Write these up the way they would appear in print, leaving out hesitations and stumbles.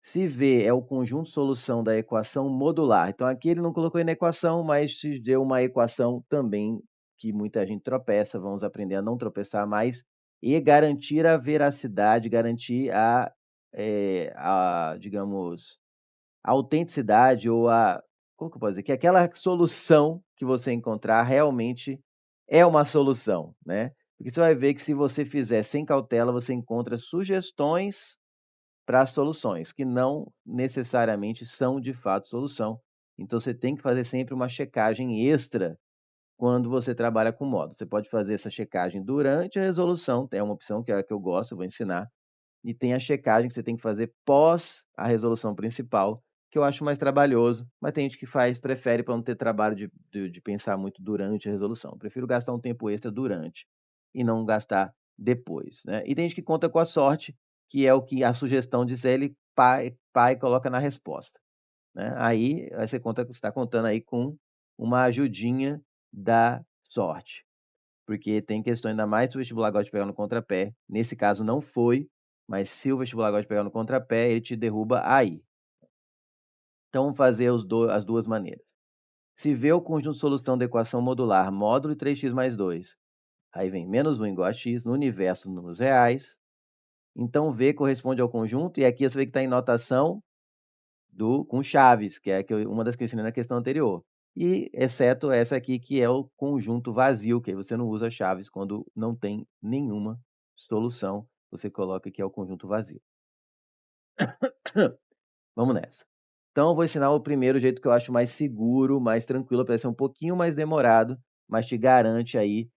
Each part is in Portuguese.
Se V é o conjunto solução da equação modular. Então, aqui ele não colocou na equação, mas se deu uma equação também que muita gente tropeça. Vamos aprender a não tropeçar mais e garantir a veracidade, garantir digamos, a autenticidade ou como que eu posso dizer? Que aquela solução que você encontrar realmente é uma solução, né? Porque você vai ver que se você fizer sem cautela, você encontra sugestões para as soluções, que não necessariamente são de fato solução. Então, você tem que fazer sempre uma checagem extra quando você trabalha com módulo. Você pode fazer essa checagem durante a resolução, tem uma opção que é a que eu gosto, eu vou ensinar, e tem a checagem que você tem que fazer pós a resolução principal, que eu acho mais trabalhoso, mas tem gente que prefere para não ter trabalho de pensar muito durante a resolução. Eu prefiro gastar um tempo extra durante e não gastar depois, né? E tem gente que conta com a sorte, que é o que a sugestão diz ele, pai coloca na resposta, né? Aí você está contando aí com uma ajudinha da sorte, porque tem questões, ainda mais se o vestibular gosta de pegar no contrapé. Nesse caso não foi, mas se o vestibular gosta de pegar no contrapé, ele te derruba aí. Então, vamos fazer as duas maneiras. Se vê o conjunto de solução da equação modular, módulo 3x mais 2, aí vem menos 1 igual a x, no universo, números reais. Então, V corresponde ao conjunto, e aqui você vê que está em notação com chaves, que é uma das que eu ensinei na questão anterior. E exceto essa aqui, que é o conjunto vazio, que aí você não usa chaves quando não tem nenhuma solução. Você coloca que é o conjunto vazio. Vamos nessa. Então, eu vou ensinar o primeiro jeito que eu acho mais seguro, mais tranquilo, parece ser um pouquinho mais demorado, mas te garante aí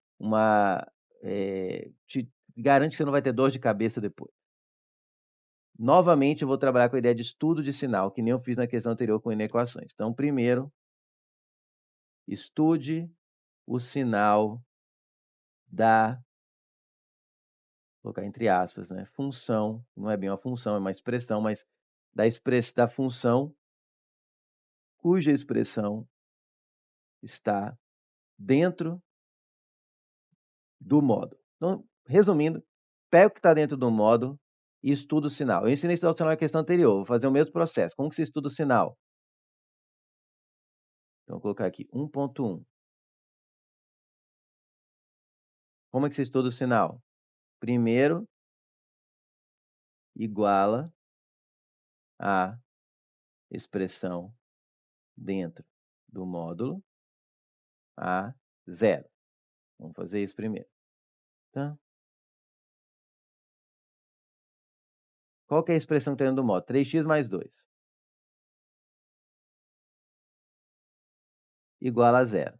te garante que você não vai ter dor de cabeça depois. Novamente, eu vou trabalhar com a ideia de estudo de sinal, que nem eu fiz na questão anterior com inequações. Então, primeiro, estude o sinal da, vou colocar entre aspas, né, função, não é bem uma função, é uma expressão, mas da função cuja expressão está dentro do módulo. Então, resumindo, pega o que está dentro do módulo e estuda o sinal. Eu ensinei a estudar o sinal na questão anterior, vou fazer o mesmo processo. Como que se estuda o sinal? Então, vou colocar aqui 1.1. Como é que se estuda o sinal? Primeiro, iguala a expressão dentro do módulo a zero. Vamos fazer isso primeiro. Tá? Qual que é a expressão que está dentro do módulo? 3x mais 2. Igual a zero.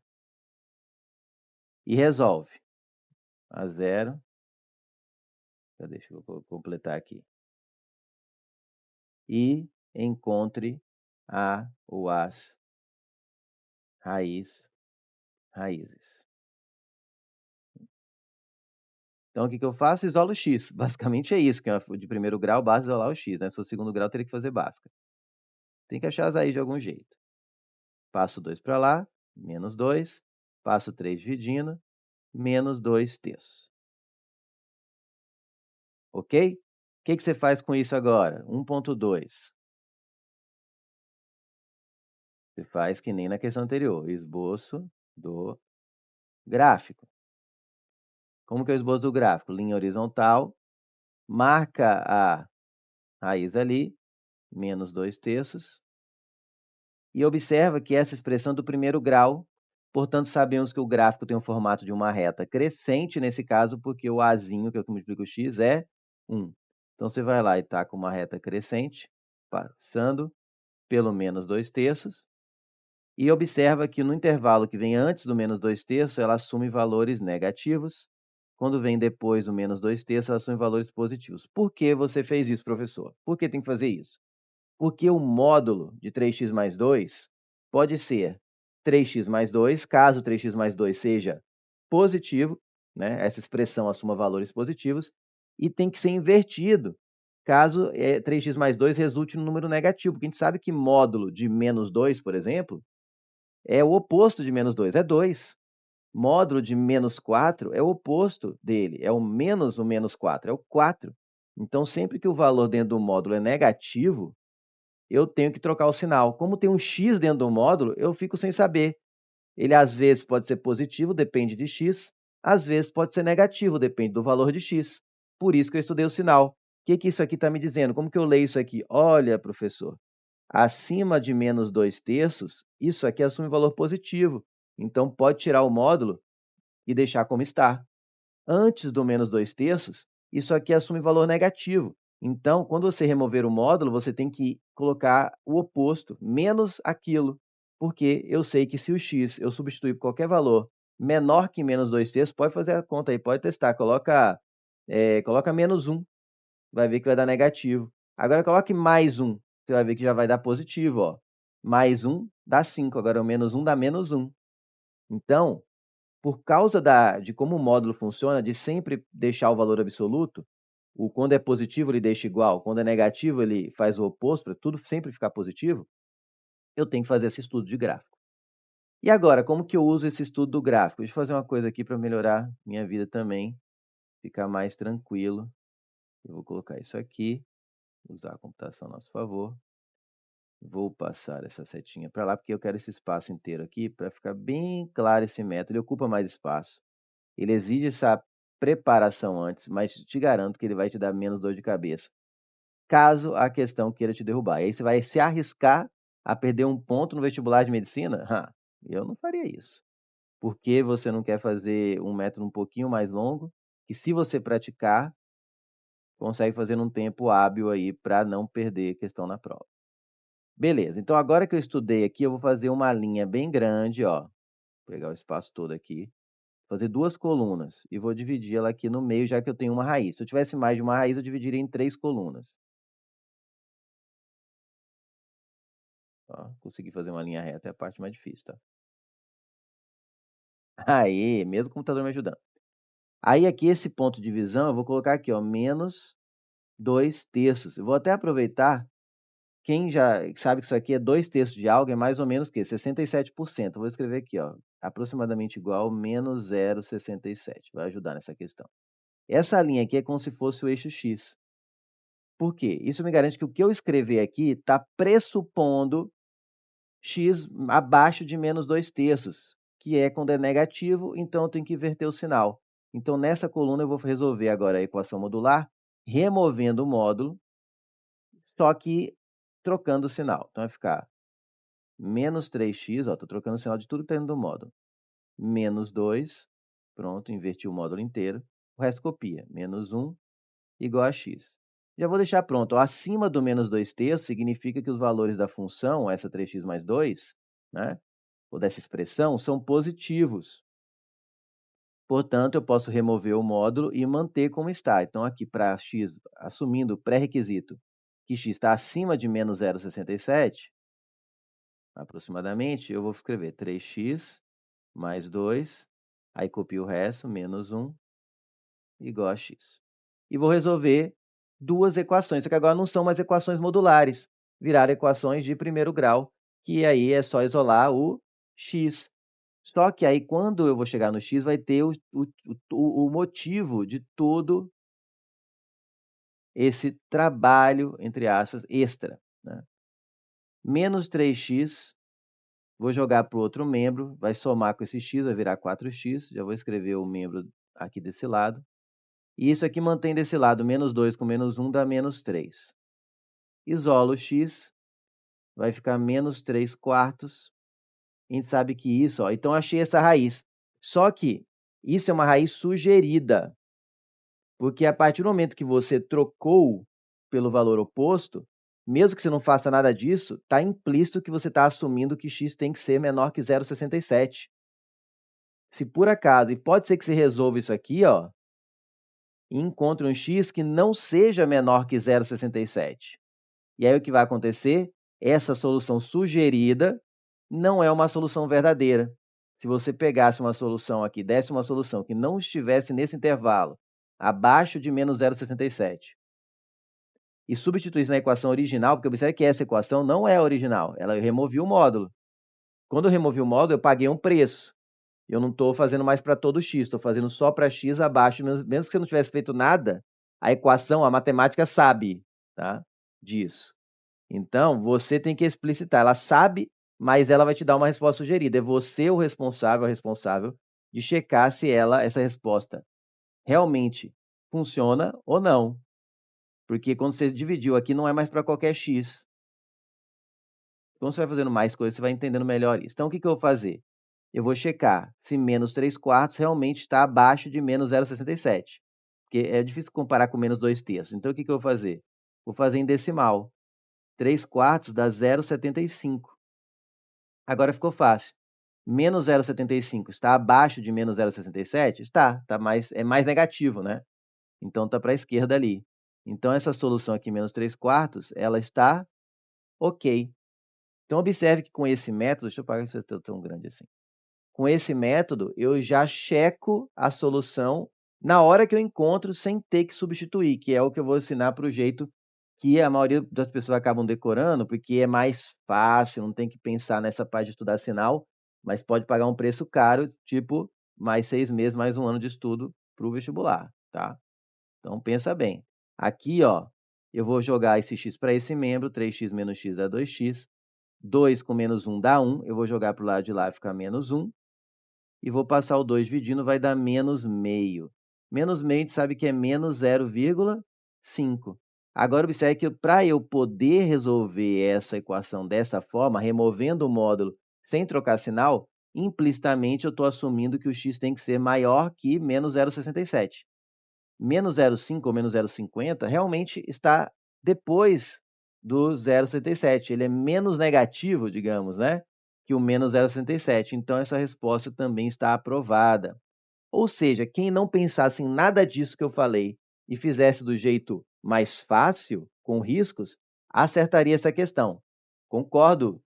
E resolve. A zero. Deixa eu completar aqui. E encontre a ou as raízes. Então, o que eu faço? Isolo o x. Basicamente é isso, que é de primeiro grau, basta isolar o x, né? Se for segundo grau, teria que fazer básica. Tem que achar as raízes de algum jeito. Passo 2 para lá, menos 2. Passo 3 dividindo, menos 2 terços. Ok? O que você faz com isso agora? 1.2. Você faz que nem na questão anterior, esboço do gráfico. Como que é o esboço do gráfico? Linha horizontal, marca a raiz ali, menos 2 terços, e observa que essa expressão é do primeiro grau, portanto, sabemos que o gráfico tem o formato de uma reta crescente, nesse caso, porque o azinho, que é o que multiplica o x, é 1. Então, você vai lá e está com uma reta crescente, passando pelo menos 2 terços, e observa que no intervalo que vem antes do menos 2 terços, ela assume valores negativos. Quando vem depois do menos 2 terços, ela assume valores positivos. Por que você fez isso, professor? Por que tem que fazer isso? Porque o módulo de 3x mais 2 pode ser 3x mais 2, caso 3x mais 2 seja positivo, né? Essa expressão assuma valores positivos, e tem que ser invertido, caso 3x mais 2 resulte no número negativo, porque a gente sabe que módulo de menos 2, por exemplo, é o oposto de menos 2, é 2. Módulo de menos 4 é o oposto dele, é o menos 4, é o 4. Então, sempre que o valor dentro do módulo é negativo, eu tenho que trocar o sinal. Como tem um x dentro do módulo, eu fico sem saber. Ele às vezes pode ser positivo, depende de x, às vezes pode ser negativo, depende do valor de x. Por isso que eu estudei o sinal. O que isso aqui está me dizendo? Como que eu leio isso aqui? Olha, professor, acima de menos 2/3, isso aqui assume valor positivo. Então, pode tirar o módulo e deixar como está. Antes do menos 2/3, isso aqui assume valor negativo. Então, quando você remover o módulo, você tem que colocar o oposto, menos aquilo, porque eu sei que se o x eu substituir por qualquer valor menor que menos 2/3, pode fazer a conta aí, pode testar, coloca menos 1, vai ver que vai dar negativo. Agora coloque mais 1, você vai ver que já vai dar positivo, ó. Mais 1 dá 5, agora o menos 1 dá menos 1. Então, por causa de como o módulo funciona, de sempre deixar o valor absoluto, quando é positivo ele deixa igual, quando é negativo ele faz o oposto, para tudo sempre ficar positivo, eu tenho que fazer esse estudo de gráfico. E agora, como que eu uso esse estudo do gráfico? Deixa eu fazer uma coisa aqui para melhorar minha vida também, ficar mais tranquilo. Eu vou colocar isso aqui, usar a computação a nosso favor. Vou passar essa setinha para lá, porque eu quero esse espaço inteiro aqui para ficar bem claro esse método. Ele ocupa mais espaço. Ele exige essa preparação antes, mas te garanto que ele vai te dar menos dor de cabeça, caso a questão queira te derrubar. E aí você vai se arriscar a perder um ponto no vestibular de medicina? Eu não faria isso. Porque você não quer fazer um método um pouquinho mais longo, que se você praticar, consegue fazer num tempo hábil aí para não perder questão na prova. Beleza, então agora que eu estudei aqui, eu vou fazer uma linha bem grande, ó. Vou pegar o espaço todo aqui. Fazer 2 colunas e vou dividir ela aqui no meio, já que eu tenho uma raiz. Se eu tivesse mais de uma raiz, eu dividiria em 3 colunas. Ó, consegui fazer uma linha reta, é a parte mais difícil, tá? Aí, mesmo o computador me ajudando. Aí aqui, esse ponto de divisão, eu vou colocar aqui, ó, menos 2/3. Eu vou até aproveitar, quem já sabe que isso aqui é 2/3 de algo, é mais ou menos o quê? 67%. Eu vou escrever aqui, ó, aproximadamente igual menos 0,67. Vai ajudar nessa questão. Essa linha aqui é como se fosse o eixo X. Por quê? Isso me garante que o que eu escrever aqui está pressupondo x abaixo de menos 2/3, que é quando é negativo, então eu tenho que inverter o sinal. Então, nessa coluna, eu vou resolver agora a equação modular, removendo o módulo, só que trocando o sinal. Então, vai ficar menos 3x, estou trocando o sinal de tudo que está dentro do módulo, menos 2, pronto, inverti o módulo inteiro, o resto copia, menos 1 igual a x. Já vou deixar pronto. Acima do menos 2/3 significa que os valores da função, essa 3x mais 2, né, ou dessa expressão, são positivos. Portanto, eu posso remover o módulo e manter como está. Então, aqui para x, assumindo o pré-requisito que x está acima de menos 0,67, aproximadamente, eu vou escrever 3x mais 2, aí copio o resto, menos 1, igual a x. E vou resolver duas equações, só que agora não são mais equações modulares, viraram equações de primeiro grau, que aí é só isolar o x. Só que aí, quando eu vou chegar no x, vai ter o motivo de todo esse trabalho, entre aspas, extra, né? Menos 3x, vou jogar para o outro membro, vai somar com esse x, vai virar 4x, já vou escrever o membro aqui desse lado. E isso aqui mantém desse lado, menos 2 com menos 1 dá menos 3. Isolo o x, vai ficar menos 3/4. A gente sabe que isso, ó, então achei essa raiz. Só que isso é uma raiz sugerida, porque a partir do momento que você trocou pelo valor oposto, mesmo que você não faça nada disso, está implícito que você está assumindo que x tem que ser menor que 0,67. Se por acaso, e pode ser que você resolva isso aqui, ó, e encontre um x que não seja menor que 0,67. E aí o que vai acontecer? Essa solução sugerida não é uma solução verdadeira. Se você pegasse uma solução aqui, desse uma solução que não estivesse nesse intervalo, abaixo de menos 0,67, e substituísse na equação original, porque observe que essa equação não é original, eu removi o módulo. Quando eu removi o módulo, eu paguei um preço. Eu não estou fazendo mais para todo x, estou fazendo só para x abaixo, mesmo que você não tivesse feito nada, a equação, a matemática sabe, tá, disso. Então, você tem que explicitar. Ela sabe, mas ela vai te dar uma resposta sugerida. É você o responsável de checar se essa resposta realmente funciona ou não. Porque quando você dividiu aqui, não é mais para qualquer x. Quando você vai fazendo mais coisas, você vai entendendo melhor isso. Então, o que eu vou fazer? Eu vou checar se menos 3/4 realmente está abaixo de menos 0,67. Porque é difícil comparar com menos 2/3. Então, o que eu vou fazer? Vou fazer em decimal. 3/4 dá 0,75. Agora ficou fácil. Menos 0,75 está abaixo de menos 0,67? Está, é mais negativo, né? Então está para a esquerda ali. Então essa solução aqui, menos 3/4, ela está ok. Então observe que com esse método, deixa eu pagar isso tão grande assim. Com esse método, eu já checo a solução na hora que eu encontro sem ter que substituir, que é o que eu vou ensinar para o jeito que a maioria das pessoas acabam decorando, porque é mais fácil, não tem que pensar nessa parte de estudar sinal, mas pode pagar um preço caro, tipo mais 6 meses, mais um ano de estudo para o vestibular, tá? Então pensa bem. Aqui, ó, eu vou jogar esse x para esse membro, 3x menos x dá 2x, 2 com menos 1 dá 1, eu vou jogar para o lado de lá, fica menos 1, e vou passar o 2 dividindo, vai dar menos meio. Menos meio, a gente sabe que é menos 0,5. Agora, observe que para eu poder resolver essa equação dessa forma, removendo o módulo sem trocar sinal, implicitamente eu estou assumindo que o x tem que ser maior que menos 0,67. Menos 0,5 ou menos 0,50 realmente está depois do 0,67. Ele é menos negativo, digamos, né? Que o menos 0,67. Então, essa resposta também está aprovada. Ou seja, quem não pensasse em nada disso que eu falei e fizesse do jeito mais fácil, com riscos, acertaria essa questão. Concordo,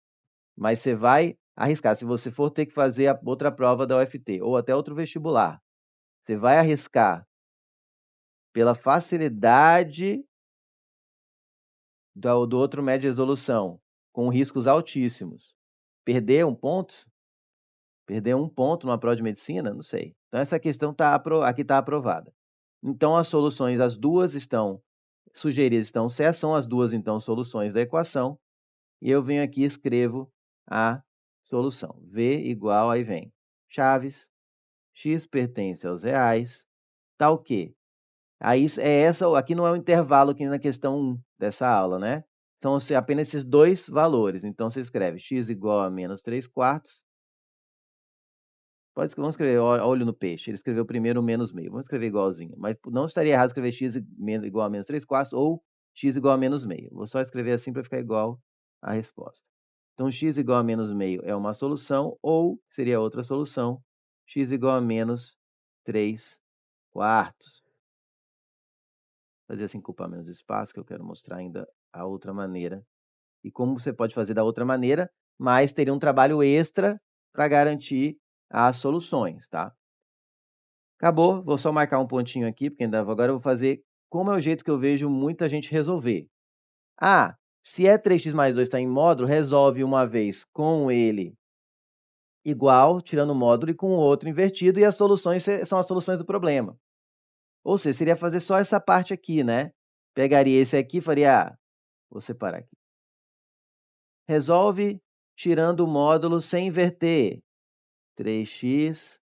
mas você vai arriscar. Se você for ter que fazer a outra prova da UFT ou até outro vestibular, você vai arriscar pela facilidade do outro média resolução, com riscos altíssimos. Perder um ponto? Perder um ponto numa prova de medicina? Não sei. Então, essa questão aqui está aprovada. Então, as soluções, as duas estão sugeridas, estão certas, são as duas, então, soluções da equação. E eu venho aqui e escrevo a solução. V igual, aí vem chaves, x pertence aos reais, tá o quê? Aí aqui não é o intervalo que na questão 1 dessa aula, né? São apenas esses dois valores. Então, você escreve x igual a menos 3/4. Vamos escrever olho no peixe. Ele escreveu primeiro o menos meio. Vamos escrever igualzinho. Mas não estaria errado escrever x igual a menos 3/4 ou x igual a menos meio. Vou só escrever assim para ficar igual a resposta. Então, x igual a menos meio é uma solução, ou seria outra solução, x igual a menos 3/4. Fazer assim, ocupar menos espaço, que eu quero mostrar ainda a outra maneira. E como você pode fazer da outra maneira, mas teria um trabalho extra para garantir as soluções, tá? Acabou, vou só marcar um pontinho aqui, porque agora eu vou fazer como é o jeito que eu vejo muita gente resolver. Ah, se é 3x mais 2 está em módulo, resolve uma vez com ele igual, tirando o módulo, e com o outro invertido, e as soluções são as soluções do problema. Ou seja, seria fazer só essa parte aqui, né? Pegaria esse aqui e faria, vou separar aqui. Resolve tirando o módulo sem inverter. 3x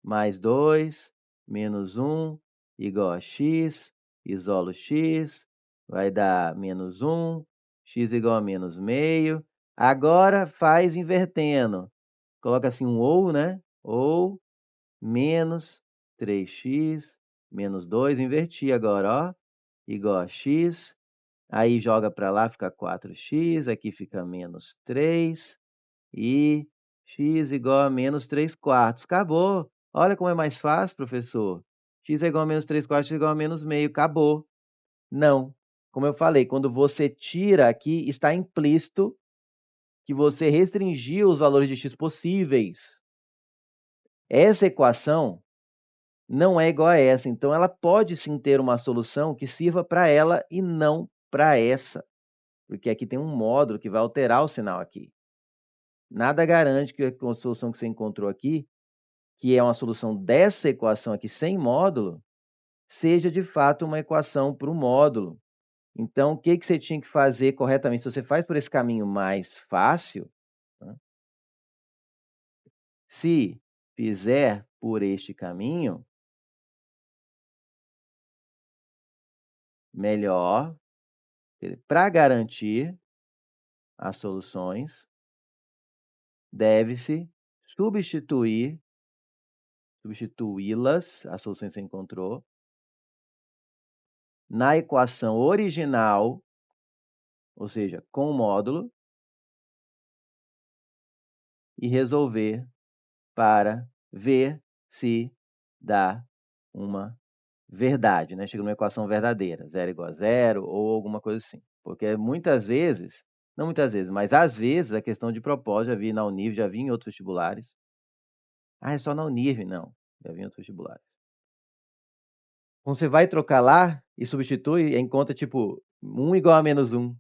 mais 2 menos 1 igual a x, isolo x, vai dar menos 1, x igual a menos meio. Agora faz invertendo. Coloca assim um ou, né? Ou menos 3x menos 2, inverti agora, ó, igual a x. Aí joga para lá, fica 4x, aqui fica menos 3 e x igual a menos 3/4. Acabou. Olha como é mais fácil, professor. X é igual a menos 3/4, x é igual a menos meio. Acabou. Não. Como eu falei, quando você tira aqui, está implícito que você restringiu os valores de x possíveis. Essa equação não é igual a essa, então ela pode sim ter uma solução que sirva para ela e não para essa, porque aqui tem um módulo que vai alterar o sinal aqui. Nada garante que a solução que você encontrou aqui, que é uma solução dessa equação aqui sem módulo, seja de fato uma equação para o módulo. Então, o que que você tinha que fazer corretamente? Se você faz por esse caminho mais fácil, né, se fizer por este caminho, melhor, para garantir as soluções, deve-se substituí-las, as soluções que você encontrou, na equação original, ou seja, com o módulo, e resolver para ver se dá uma verdade, né? Chega numa equação verdadeira, 0 igual a 0 ou alguma coisa assim. Porque muitas vezes, não muitas vezes, mas às vezes a questão de propósito, já vi na Univ, já vi em outros vestibulares. Ah, é só na Univ? Não, já vi em outros vestibulares. Quando você vai trocar lá e substitui, encontra tipo 1 igual a menos 1,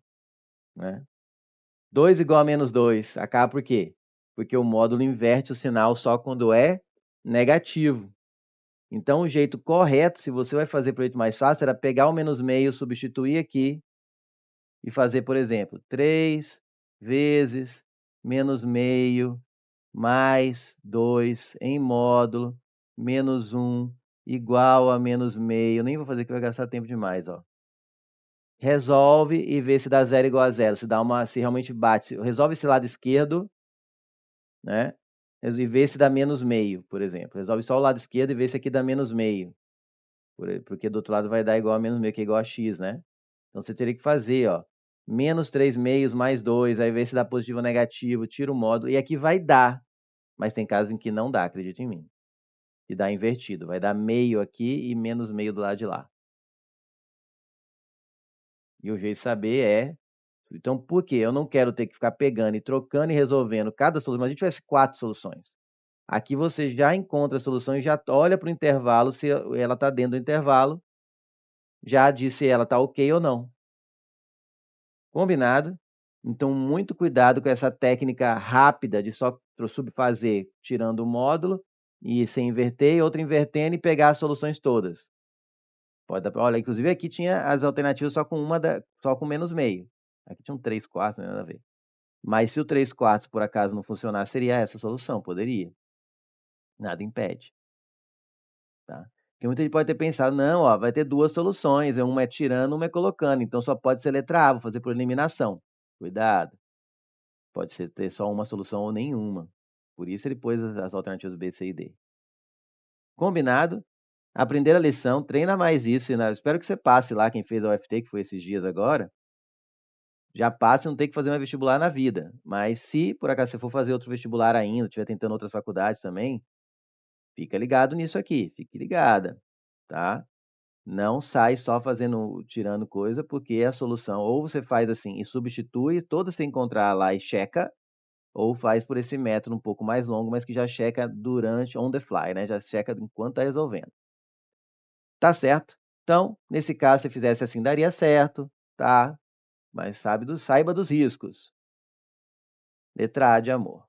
né? 2 igual a menos 2. Acaba por quê? Porque o módulo inverte o sinal só quando é negativo. Então, o jeito correto, se você vai fazer para o jeito mais fácil, era pegar o menos meio, substituir aqui e fazer, por exemplo, 3 vezes menos meio mais 2 em módulo menos 1 igual a menos meio. Nem vou fazer que vai gastar tempo demais, ó. Resolve e vê se dá 0 igual a 0, se realmente bate. Resolve esse lado esquerdo, né? E vê se dá menos meio, por exemplo. Resolve só o lado esquerdo e vê se aqui dá menos meio. Porque do outro lado vai dar igual a menos meio, que é igual a x, né? Então você teria que fazer, ó, menos 3 meios mais 2, aí ver se dá positivo ou negativo, tira o módulo, e aqui vai dar, mas tem casos em que não dá, acredita em mim. E dá invertido, vai dar meio aqui e menos meio do lado de lá. E o jeito de saber é, então por quê? Eu não quero ter que ficar pegando e trocando e resolvendo cada solução, mas a gente tivesse 4 soluções. Aqui você já encontra a solução e já olha para o intervalo, se ela está dentro do intervalo, já diz se ela está ok ou não. Combinado? Então, muito cuidado com essa técnica rápida de só subfazer tirando o módulo e sem inverter, e outra invertendo e pegar as soluções todas. Olha, inclusive aqui tinha as alternativas só com só com menos meio. Aqui tinha um 3/4, não tem nada a ver. Mas se o 3/4 por acaso não funcionar, seria essa a solução, poderia. Nada impede. Tá? Porque muita gente pode ter pensado, não, ó, vai ter 2 soluções, uma é tirando, uma é colocando, então só pode ser letra A, vou fazer por eliminação. Cuidado. Pode ser ter só uma solução ou nenhuma. Por isso ele pôs as alternativas B, C e D. Combinado? Aprender a lição, treina mais isso. Né? Espero que você passe lá, quem fez a UFT, que foi esses dias agora, já passe e não tem que fazer mais vestibular na vida. Mas se por acaso você for fazer outro vestibular ainda, estiver tentando outras faculdades também, fica ligado nisso aqui, fique ligada, tá? Não sai só tirando coisa, porque é a solução, ou você faz assim e substitui, todas você encontrar lá e checa, ou faz por esse método um pouco mais longo, mas que já checa durante, on the fly, né? Já checa enquanto está resolvendo. Tá certo? Então, nesse caso, se fizesse assim, daria certo, tá? Mas saiba dos riscos. Letra A de amor.